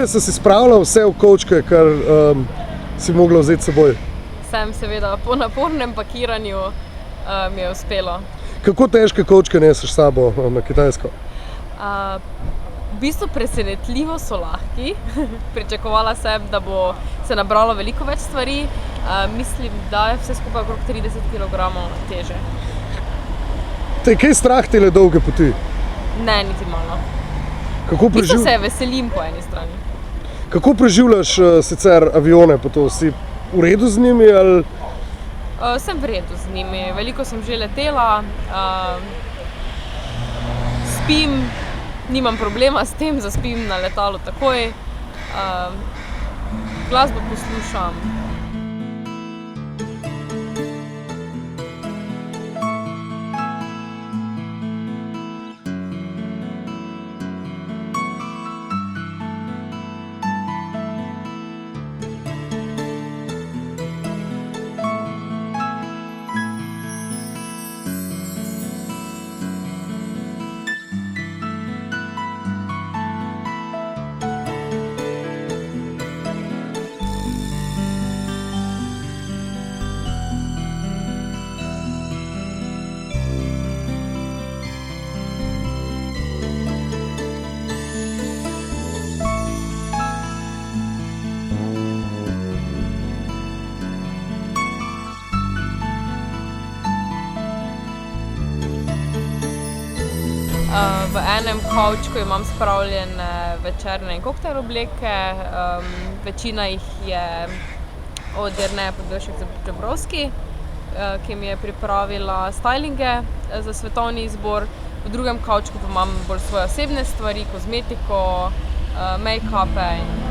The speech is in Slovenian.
Olivia, si spravila vse v kovčke, kar si mogla vzeti s seboj? Sem seveda po napornem pakiranju mi je uspelo. Kako težke kovčke neseš s sabo na Kitajsko? V bistvu presenetljivo so lahki. Pričakovala sem, da bo se nabralo veliko več stvari. Mislim, da je vse skupaj okrog 30 kg teže. Te je kaj strah tele dolge poti? Ne, niti malo. Kako V bistvu se veselim po eni strani. Kako preživljaš sicer avione po to? Si v redu z njimi ali? Sem v redu z njimi. Veliko sem že letela. Spim, nimam problema s tem, zaspim na letalu takoj. Glasbo poslušam. V enem kovčku imam spravljene večerne in koktejl obleke. Večina jih je od Jerneje Podbevšek-Žebrovski, ki mi je pripravila stylinge za svetovni izbor. V drugem kovčku pa imam bolj svoje osebne stvari, kozmetiko, make-upe in